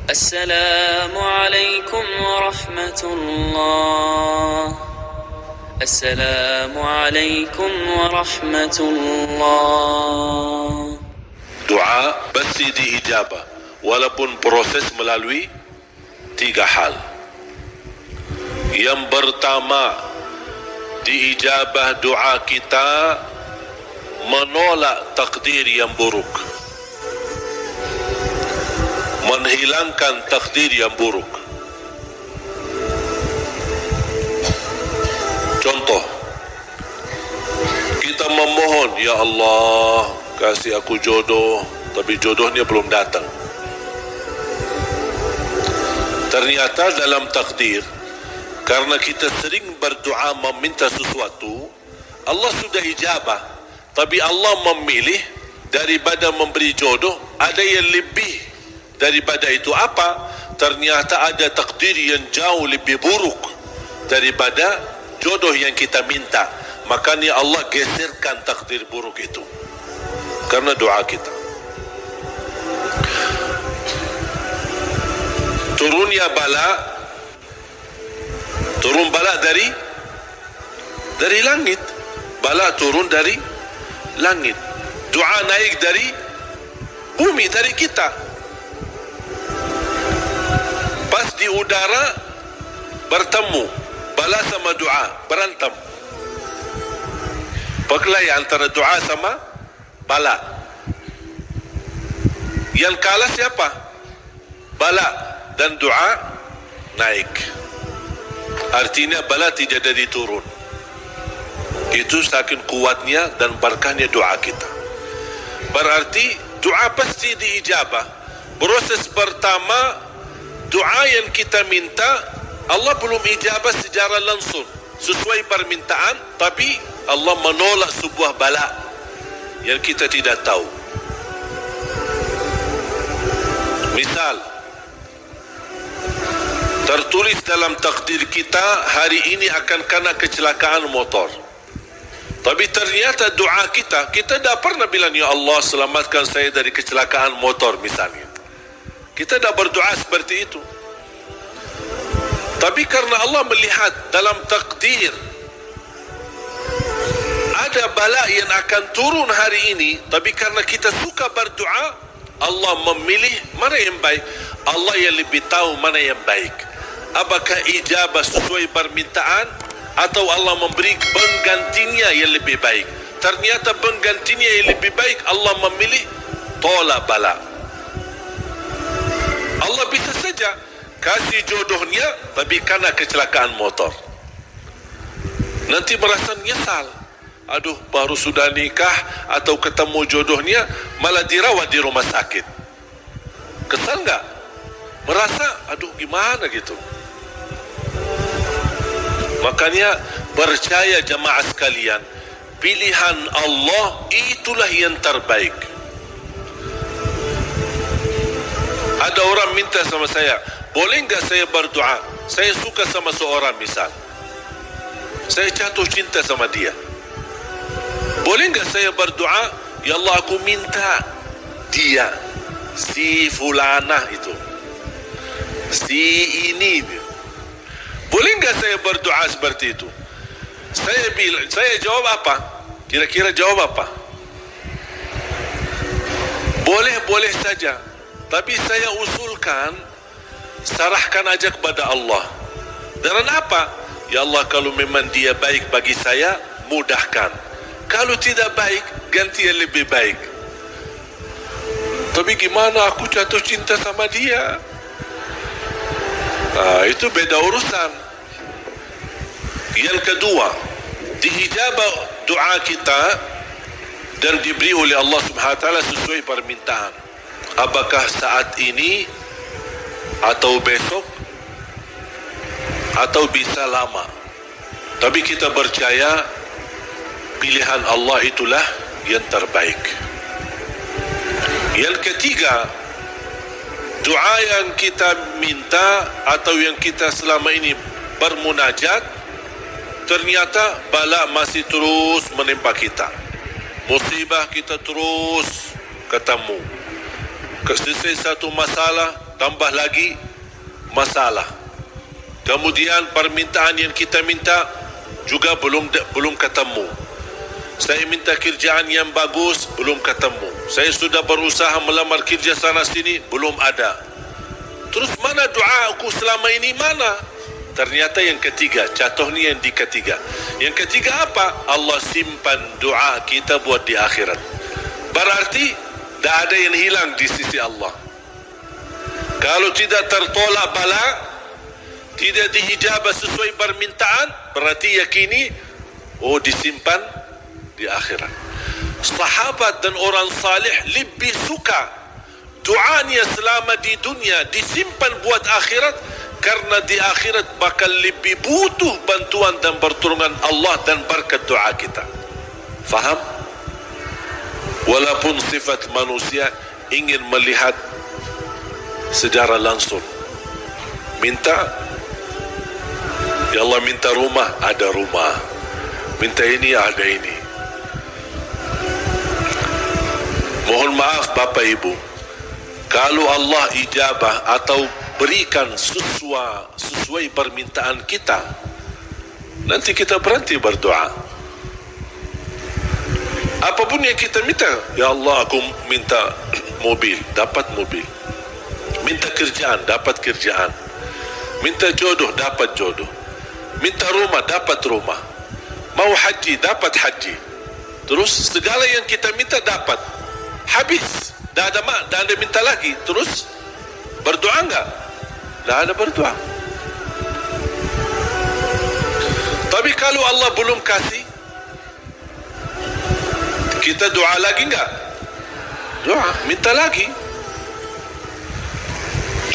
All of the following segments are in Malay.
السلام عليكم ورحمة الله. السلام عليكم ورحمة الله. Doa pasti diijabah walaupun proses melalui 3 hal. Yang pertama, diijabah doa kita menolak takdir yang buruk, menghilangkan takdir yang buruk. Contoh, kita memohon, ya Allah, kasih aku jodoh, tapi jodohnya belum datang. Ternyata dalam takdir, karena kita sering berdoa meminta sesuatu, Allah sudah ijabah, tapi Allah memilih daripada memberi jodoh, ada yang lebih daripada itu. Apa? Ternyata ada takdir yang jauh lebih buruk daripada jodoh yang kita minta. Makanya Allah geserkan takdir buruk itu karena doa kita. Turunnya bala, turun bala dari langit. Bala turun dari langit. Doa naik dari bumi, dari kita. Pas di udara bertemu, bala sama doa berantem. Perkelahi antara doa sama bala. Yang kalah siapa? Bala, dan doa naik. Artinya bala tidak jadi turun. Itu saking kuatnya dan berkahnya doa kita. Berarti doa pasti diijabah. Proses pertama, doa yang kita minta Allah belum ijabah secara langsung sesuai permintaan, tapi Allah menolak sebuah bala yang kita tidak tahu. Misal, tertulis dalam takdir kita hari ini akan kena kecelakaan motor, tapi ternyata doa kita tidak pernah bilang, ya Allah selamatkan saya dari kecelakaan motor misalnya. Kita tidak berdoa seperti itu. Tapi karena Allah melihat dalam takdir ada bala yang akan turun hari ini, tapi karena kita suka berdoa, Allah memilih mana yang baik. Allah yang lebih tahu mana yang baik. Apakah ijabah sesuai permintaan atau Allah memberi penggantinya yang lebih baik. Ternyata penggantinya yang lebih baik, Allah memilih tolak bala. Allah bisa saja kasih jodohnya, tapi karena kecelakaan motor, nanti merasa menyesal. Aduh, baru sudah nikah atau ketemu jodohnya malah dirawat di rumah sakit. Kesal nggak? Merasa, aduh gimana gitu. Makanya percaya jamaah sekalian, pilihan Allah itulah yang terbaik. Ada orang minta sama saya, boleh nggak saya berdoa? Saya suka sama seorang misal, saya jatuh cinta sama dia. Boleh nggak saya berdoa, ya Allah aku minta dia, si fulanah itu, si ini. Boleh nggak saya berdoa seperti itu? Saya jawab apa? Kira-kira jawab apa? Boleh saja. Tapi saya usulkan, serahkan aja kepada Allah. Dengan apa? Ya Allah, kalau memang dia baik bagi saya, mudahkan. Kalau tidak baik, ganti yang lebih baik. Tapi gimana aku jatuh cinta sama dia? Nah, itu beda urusan. Yang kedua, diijabah doa kita dan diberi oleh Allah Subhanahu wa taala sesuai permintaan. Apakah saat ini atau besok atau bisa lama. Tapi kita percaya pilihan Allah itulah yang terbaik. Yang ketiga, doa yang kita minta atau yang kita selama ini bermunajat, ternyata bala masih terus menimpa kita. Musibah kita terus ketemu. Selesai satu masalah, tambah lagi masalah. Kemudian permintaan yang kita minta juga belum ketemu. Saya minta kerjaan yang bagus, belum ketemu. Saya sudah berusaha melamar kerja sana sini, belum ada. Terus mana doa aku selama ini mana? Ternyata yang ketiga, jatuhnya yang di ketiga. Yang ketiga apa? Allah simpan doa kita buat di akhirat. Berarti tidak ada yang hilang di sisi Allah. Kalau tidak tertolak bala, tidak dihijabah sesuai permintaan, berarti yakini, oh disimpan di akhirat. Sahabat dan orang salih lebih suka doanya selama di dunia disimpan buat akhirat, karena di akhirat bakal lebih butuh bantuan dan pertolongan Allah dan berkat doa kita. Faham? Walaupun sifat manusia ingin melihat secara langsung. Minta, ya Allah minta rumah, ada rumah. Minta ini, ada ini. Mohon maaf Bapak Ibu, kalau Allah ijabah atau berikan sesuai permintaan kita, nanti kita berhenti berdoa. Apapun yang kita minta, ya Allah aku minta mobil, dapat mobil. Minta kerjaan, dapat kerjaan. Minta jodoh, dapat jodoh. Minta rumah, dapat rumah. Mau haji, dapat haji. Terus segala yang kita minta dapat. Habis, dah ada minta lagi. Terus berdoa enggak? Dah ada berdoa. Tapi kalau Allah belum kasih, kita doa lagi enggak? Doa, minta lagi.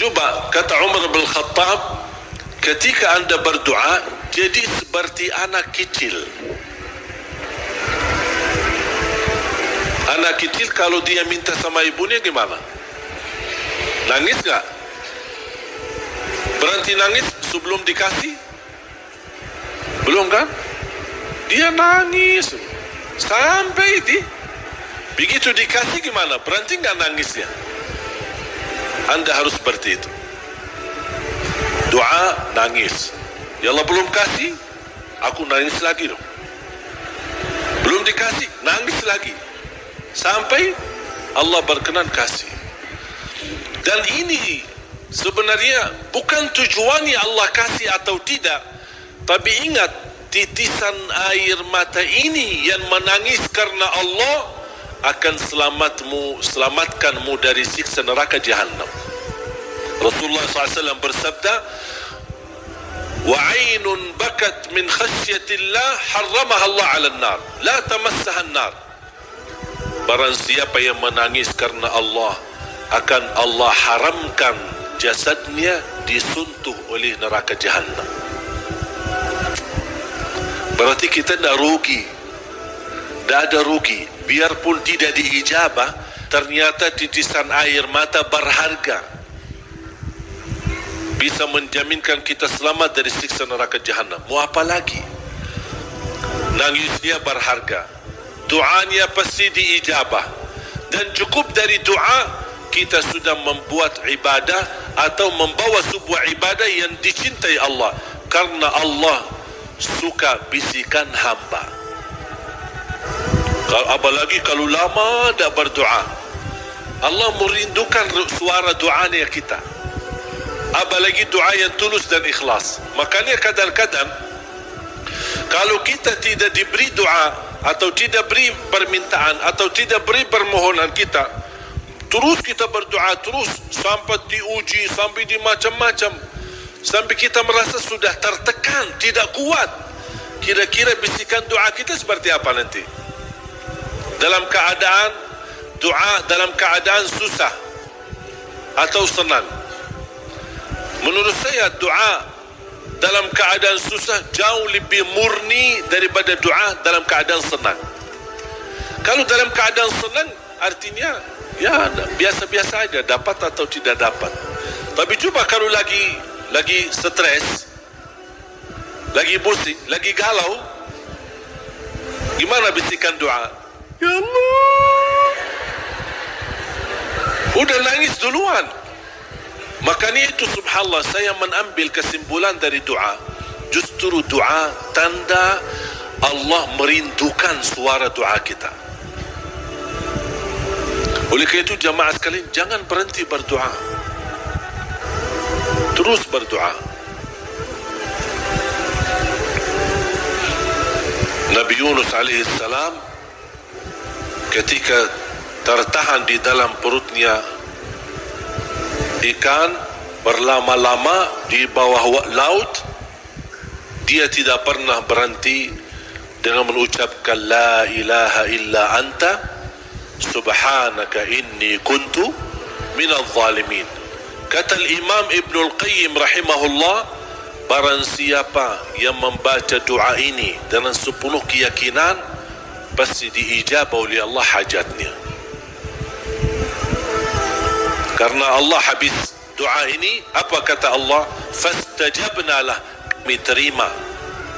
Coba kata Umar bin Khattab, ketika anda berdoa jadi seperti anak kecil. Anak kecil kalau dia minta sama ibunya gimana? Nangis enggak? Berhenti nangis sebelum dikasih? Belum kan? Dia nangis sampai begitu dikasih gimana? Berhenti enggak nangisnya? Anda harus seperti itu. Doa, nangis. Ya Allah belum kasih, aku nangis lagi dong. Belum dikasih, nangis lagi. Sampai Allah berkenan kasih. Dan ini sebenarnya bukan tujuannya Allah kasih atau tidak. Tapi ingat, titisan air mata ini yang menangis karena Allah akan selamatkanmu dari siksa neraka Jahannam. Rasulullah SAW bersabda, wa ainun bakat min khasyatillah harramaha Allah 'alan nar, la tamassaha an-nar. Barang siapa yang menangis karena Allah, akan Allah haramkan jasadnya disuntuh oleh neraka Jahannam. Berarti kita tidak rugi, tidak ada rugi. Biarpun tidak diijabah, ternyata titisan air mata berharga, bisa menjaminkan kita selamat dari siksa neraka Jahannam. Mau apa lagi? Nangisnya berharga, doanya pasti diijabah. Dan cukup dari doa kita sudah membuat ibadah atau membawa sebuah ibadah yang dicintai Allah, karena Allah suka bisikan hamba. Apalagi kalau lama tak berdoa, Allah merindukan suara doanya kita. Apalagi doa yang tulus dan ikhlas. Makanya kadang-kadang kalau kita tidak diberi doa atau tidak beri permintaan atau tidak beri permohonan kita, terus kita berdoa terus sampai diuji, sampai di macam-macam, sampai kita merasa sudah tertekan, tidak kuat. Kira-kira bisikan doa kita seperti apa nanti? Dalam keadaan doa, dalam keadaan susah atau senang? Menurut saya doa dalam keadaan susah jauh lebih murni daripada doa dalam keadaan senang. Kalau dalam keadaan senang artinya ya biasa-biasa aja, dapat atau tidak dapat. Tapi coba kalau lagi stres, lagi pusing, lagi galau, gimana bisikan doa? Ya Allah, udah nangis duluan. Makanya itu subhanallah, saya mengambil kesimpulan dari doa. Justru doa tanda Allah merindukan suara doa kita. Oleh karena itu jamaah sekalian, jangan berhenti berdoa. Terus berdoa. Nabi Yunus alaihi salam ketika tertahan di dalam perutnya ikan berlama-lama di bawah laut, dia tidak pernah berhenti dengan mengucapkan la ilaha illa anta subhanaka inni kuntu minal zalimin. Kata Imam Ibn Al-Qayyim rahimahullah, barang siapa yang membaca doa ini dengan sepenuh keyakinan, pasti diijabah oleh Allah hajatnya. Karena Allah habis doa ini, apa kata Allah? Fastajabna lah, kami terima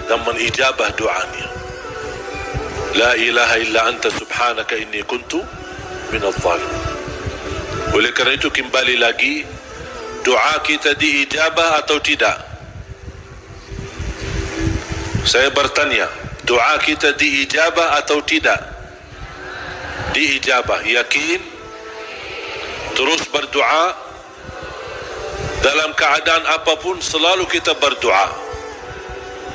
dan menijabah doanya. La ilaha illa anta subhanaka inni kuntu minadh dhalimin. Oleh kerana itu kembali lagi, doa kita diijabah atau tidak? Saya bertanya, doa kita diijabah atau tidak? Diijabah, yakin? Terus berdoa dalam keadaan apapun, selalu kita berdoa.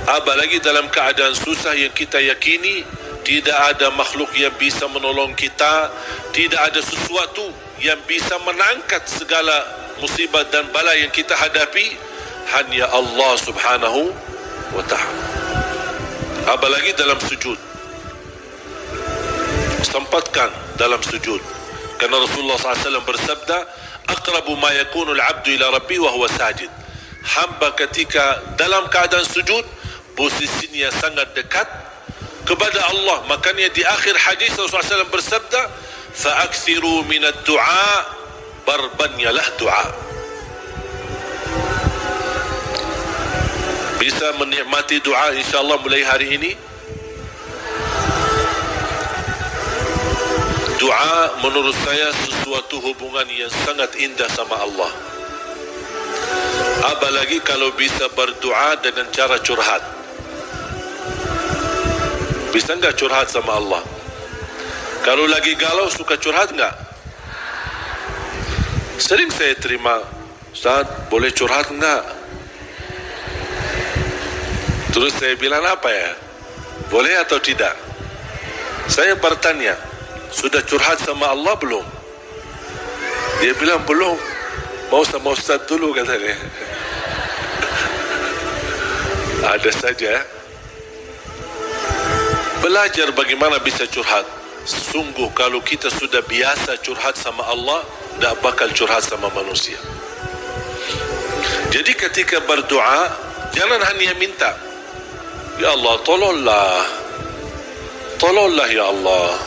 Apalagi dalam keadaan susah yang kita yakini tidak ada makhluk yang bisa menolong kita, tidak ada sesuatu yang bisa menangkat segala musibah dan bala yang kita hadapi, hanya Allah subhanahu wa ta'ala. Apalagi dalam sujud, sempatkan dalam sujud. Karena Rasulullah SAW bersabda, aqrabu ma yakunu al-'abdu ila rabbi wa huwa sajid. Hamba ketika dalam keadaan sujud, posisinya sangat dekat kepada Allah. Makanya di akhir hadis Rasulullah SAW bersabda, fa'akthiru minad du'a, barbanyalah doa. Bisa menikmati doa insyaAllah mulai hari ini. Doa menurut saya sesuatu hubungan yang sangat indah sama Allah. Apalagi kalau bisa berdoa dengan cara curhat. Bisa enggak curhat sama Allah? Kalau lagi galau suka curhat enggak? Sering saya terima, Ustaz boleh curhat enggak? Terus saya bilang apa ya? Boleh atau tidak? Saya bertanya, sudah curhat sama Allah belum? Dia bilang belum. Mau sama Ustaz dulu katanya. Ada saja. Belajar bagaimana bisa curhat. Sungguh kalau kita sudah biasa curhat sama Allah, tidak bakal curhat sama manusia. Jadi ketika berdoa, jangan hanya minta, ya Allah tolonglah, tolonglah ya Allah,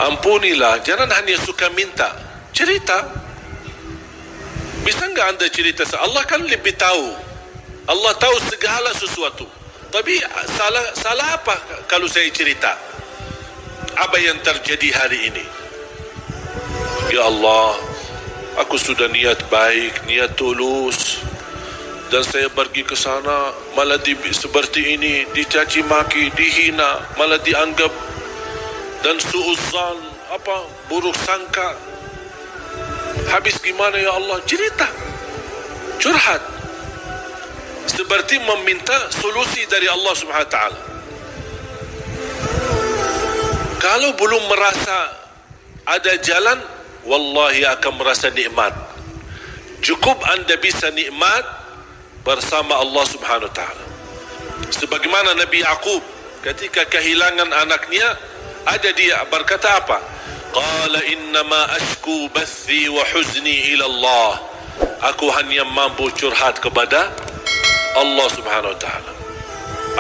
ampunilah. Jangan hanya suka minta, cerita. Bisa enggak anda cerita? Allah kan lebih tahu. Allah tahu segala sesuatu. Tapi salah apa kalau saya cerita apa yang terjadi hari ini? Ya Allah, aku sudah niat baik, niat tulus, dan saya pergi ke sana malah seperti ini, dicaci maki, dihina, malah dianggap dan suuzan, buruk sangka. Habis gimana ya Allah? Cerita, curhat, seperti meminta solusi dari Allah Subhanahu wa taala. Kalau belum merasa ada jalan, wallahi akan merasa nikmat. Cukup anda bisa nikmat bersama Allah Subhanahu wa taala. Sebagaimana Nabi Yaqub ketika kehilangan anaknya, ada dia berkata apa? Qala innama ashku bathi wa huzni ila Allah. Aku hanya mampu curhat kepada Allah Subhanahu wa taala.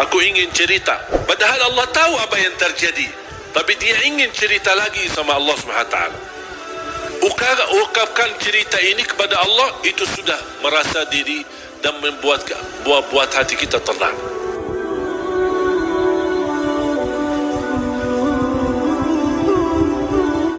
Aku ingin cerita, padahal Allah tahu apa yang terjadi, tapi dia ingin cerita lagi sama Allah Subhanahu wa taala. Ungkapkan cerita ini kepada Allah, itu sudah merasa diri dan membuat hati kita tenang.